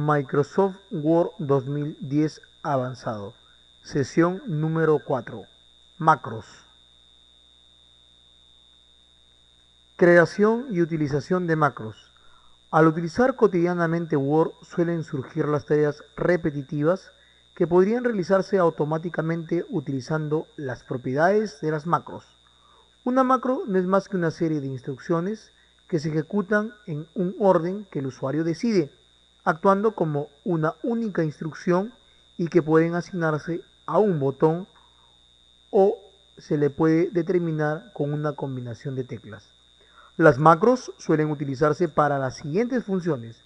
Microsoft Word 2010 avanzado. Sesión número 4. Macros. Creación y utilización de macros. Al utilizar cotidianamente Word suelen surgir las tareas repetitivas que podrían realizarse automáticamente utilizando las propiedades de las macros. Una macro no es más que una serie de instrucciones que se ejecutan en un orden que el usuario decide, actuando como una única instrucción y que pueden asignarse a un botón o se le puede determinar con una combinación de teclas. Las macros suelen utilizarse para las siguientes funciones: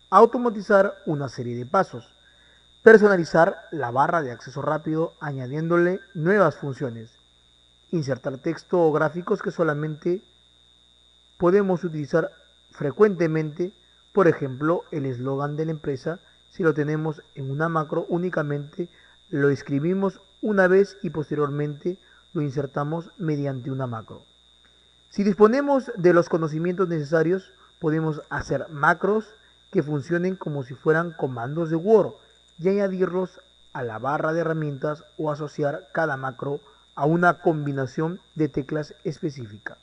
automatizar una serie de pasos, personalizar la barra de acceso rápido añadiéndole nuevas funciones, insertar texto o gráficos que solamente podemos utilizar frecuentemente, por ejemplo, el eslogan de la empresa. Si lo tenemos en una macro, únicamente lo escribimos una vez y posteriormente lo insertamos mediante una macro. Si disponemos de los conocimientos necesarios, podemos hacer macros que funcionen como si fueran comandos de Word y añadirlos a la barra de herramientas o asociar cada macro a una combinación de teclas específica.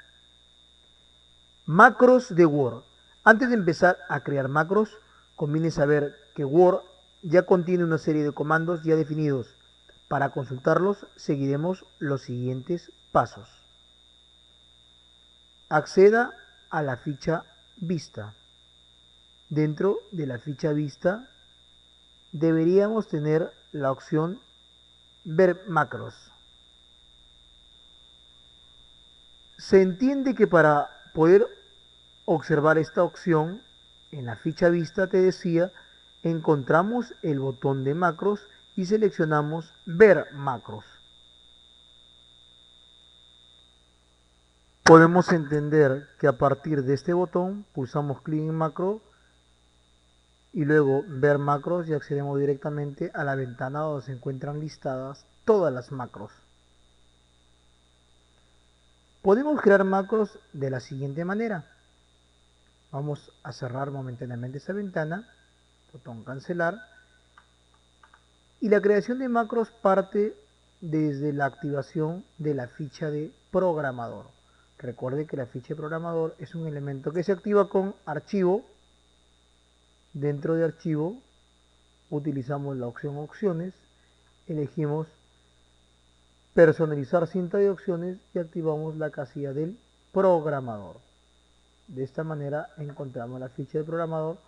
Macros de Word. Antes de empezar a crear macros, conviene saber que Word ya contiene una serie de comandos ya definidos. Para consultarlos, seguiremos los siguientes pasos. Acceda a la ficha Vista. Dentro de la ficha Vista deberíamos tener la opción Ver macros. Se entiende que para poder observar esta opción en la ficha Vista, te decía, encontramos el botón de macros y seleccionamos Ver macros. Podemos entender que a partir de este botón pulsamos clic en macro y luego ver macros y accedemos directamente a la ventana donde se encuentran listadas todas las macros. Podemos crear macros de la siguiente manera. Vamos a cerrar momentáneamente esa ventana, botón cancelar, y la creación de macros parte desde la activación de la ficha de programador. Recuerde que la ficha de programador es un elemento que se activa con archivo. Dentro de archivo utilizamos la opción opciones, elegimos personalizar cinta de opciones y activamos la casilla del programador. De esta manera encontramos la ficha del programador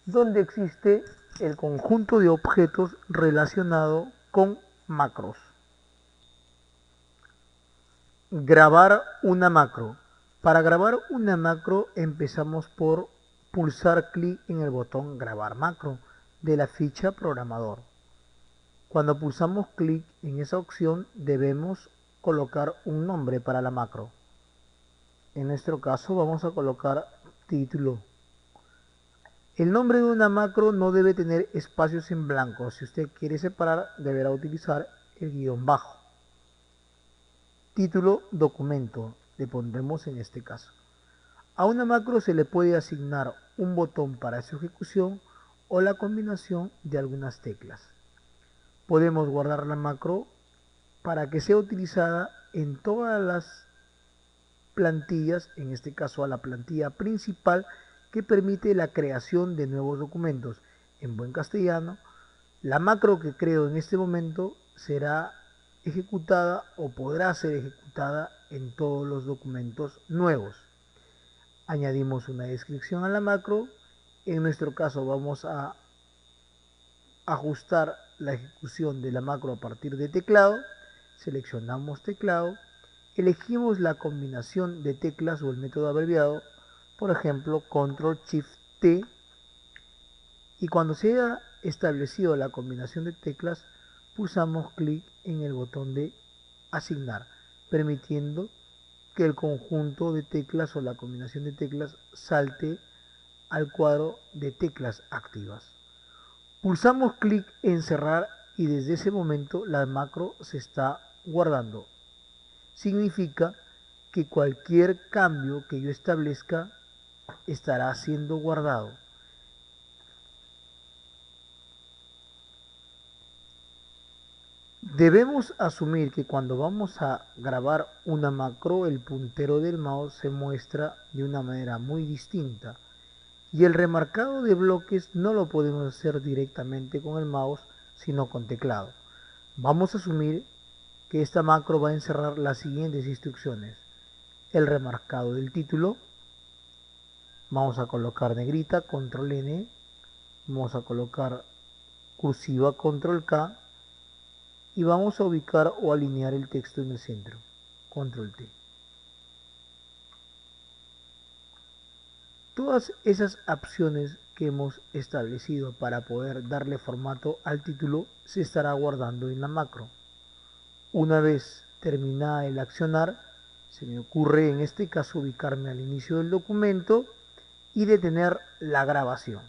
donde existe el conjunto de objetos relacionado con macros. Grabar una macro. Para grabar una macro empezamos por pulsar clic en el botón Grabar macro de la ficha programador. Cuando pulsamos clic en esa opción debemos colocar un nombre para la macro. En nuestro caso vamos a colocar título. El nombre de una macro no debe tener espacios en blanco. Si usted quiere separar, deberá utilizar el guión bajo. Título documento, le pondremos en este caso. A una macro se le puede asignar un botón para su ejecución o la combinación de algunas teclas. Podemos guardar la macro para que sea utilizada en todas las plantillas, en este caso a la plantilla principal que permite la creación de nuevos documentos. En buen castellano, la macro que creo en este momento será ejecutada o podrá ser ejecutada en todos los documentos nuevos. Añadimos una descripción a la macro. En nuestro caso vamos a ajustar la ejecución de la macro a partir de teclado. Seleccionamos teclado, elegimos la combinación de teclas o el método abreviado, por ejemplo Ctrl+Shift+T, y cuando se haya establecido la combinación de teclas pulsamos clic en el botón de asignar, permitiendo que el conjunto de teclas o la combinación de teclas salte al cuadro de teclas activas. Pulsamos clic en cerrar y desde ese momento la macro se está guardando. Significa que cualquier cambio que yo establezca estará siendo guardado. Debemos asumir que cuando vamos a grabar una macro, el puntero del mouse se muestra de una manera muy distinta. Y el remarcado de bloques no lo podemos hacer directamente con el mouse, sino con teclado. Vamos a asumir que esta macro va a encerrar las siguientes instrucciones. El remarcado del título, vamos a colocar negrita, control N, vamos a colocar cursiva, control K, y vamos a ubicar o alinear el texto en el centro, control T. Todas esas opciones que hemos establecido para poder darle formato al título se estará guardando en la macro. Una vez terminada el accionar, se me ocurre en este caso ubicarme al inicio del documento y detener la grabación.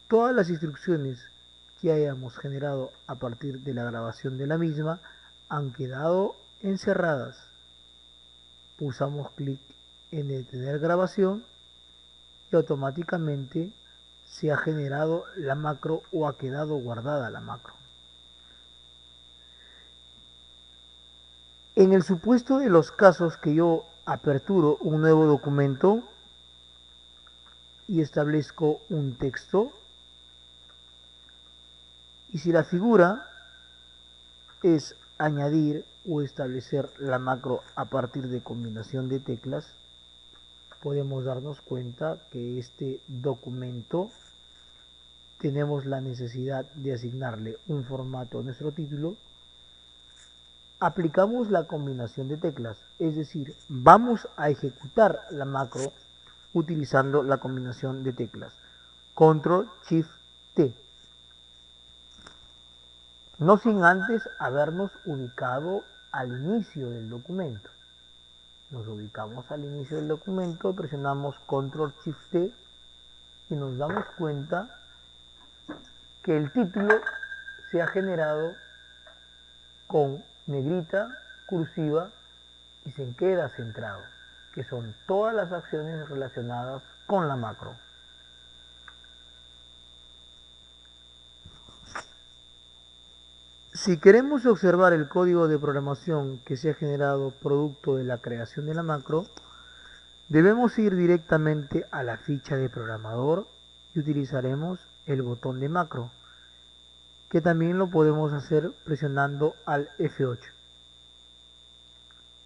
Todas las instrucciones que hayamos generado a partir de la grabación de la misma han quedado encerradas. Pulsamos clic en detener grabación y automáticamente se ha generado la macro o ha quedado guardada la macro. En el supuesto de los casos que yo aperturo un nuevo documento y establezco un texto, y si la figura es añadir o establecer la macro a partir de combinación de teclas, podemos darnos cuenta que este documento tenemos la necesidad de asignarle un formato a nuestro título. Aplicamos la combinación de teclas, es decir, vamos a ejecutar la macro utilizando la combinación de teclas Control Shift T, no sin antes habernos ubicado al inicio del documento. Nos ubicamos al inicio del documento, presionamos Control Shift T y nos damos cuenta que el título se ha generado con negrita, cursiva y se queda centrado, que son todas las acciones relacionadas con la macro. Si queremos observar el código de programación que se ha generado producto de la creación de la macro, debemos ir directamente a la ficha de programador y utilizaremos el botón de macro, que también lo podemos hacer presionando al F8.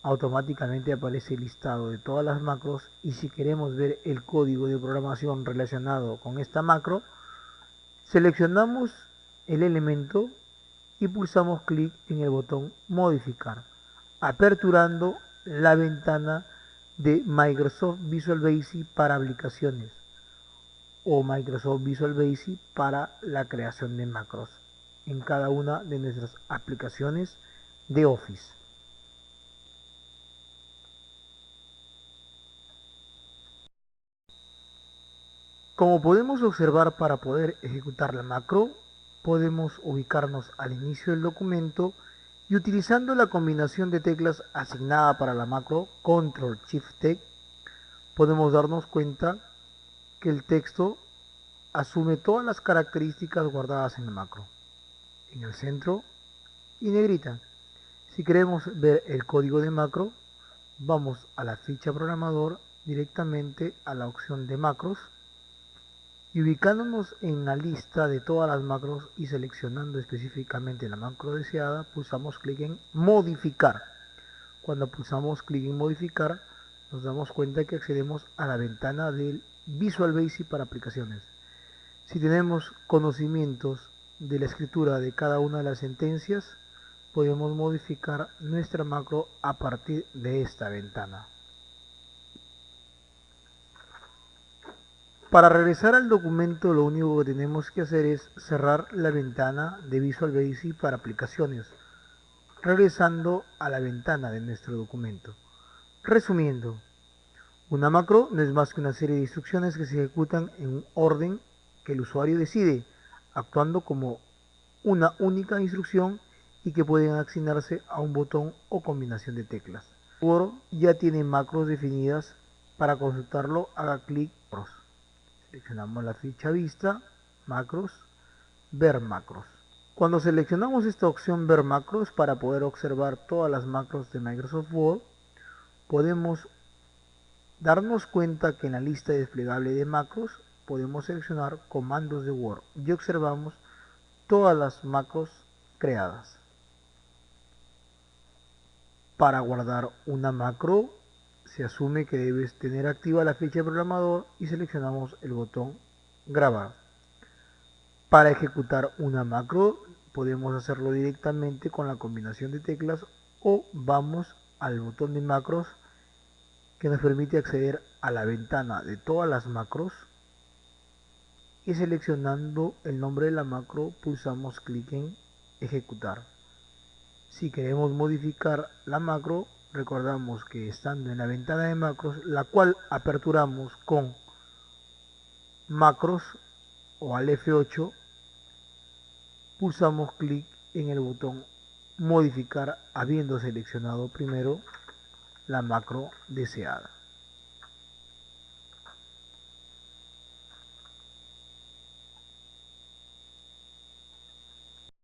Automáticamente aparece el listado de todas las macros y si queremos ver el código de programación relacionado con esta macro, seleccionamos el elemento y pulsamos clic en el botón modificar, aperturando la ventana de Microsoft Visual Basic para aplicaciones o Microsoft Visual Basic para la creación de macros en cada una de nuestras aplicaciones de Office. Como podemos observar, para poder ejecutar la macro, podemos ubicarnos al inicio del documento y utilizando la combinación de teclas asignada para la macro, Control Shift T, podemos darnos cuenta que el texto asume todas las características guardadas en la macro, en el centro y negrita. Si queremos ver el código de macro, vamos a la ficha programador, directamente a la opción de macros, y ubicándonos en la lista de todas las macros y seleccionando específicamente la macro deseada, pulsamos clic en modificar. Cuando pulsamos clic en modificar, nos damos cuenta que accedemos a la ventana del Visual Basic para aplicaciones. Si tenemos conocimientos de la escritura de cada una de las sentencias, podemos modificar nuestra macro a partir de esta ventana. Para regresar al documento, lo único que tenemos que hacer es cerrar la ventana de Visual Basic para aplicaciones, regresando a la ventana de nuestro documento. Resumiendo, una macro no es más que una serie de instrucciones que se ejecutan en un orden que el usuario decide, actuando como una única instrucción y que pueden asignarse a un botón o combinación de teclas. Word ya tiene macros definidas. Para consultarlo, haga clic en seleccionamos la ficha vista, macros, ver macros. Cuando seleccionamos esta opción ver macros para poder observar todas las macros de Microsoft Word, podemos darnos cuenta que en la lista desplegable de macros podemos seleccionar comandos de Word y observamos todas las macros creadas. Para guardar una macro se asume que debes tener activa la ficha de programador y seleccionamos el botón grabar. Para ejecutar una macro podemos hacerlo directamente con la combinación de teclas o vamos al botón de macros que nos permite acceder a la ventana de todas las macros y seleccionando el nombre de la macro pulsamos clic en ejecutar. Si queremos modificar la macro, recordamos que estando en la ventana de macros, la cual aperturamos con macros o al F8, pulsamos clic en el botón modificar habiendo seleccionado primero la macro deseada.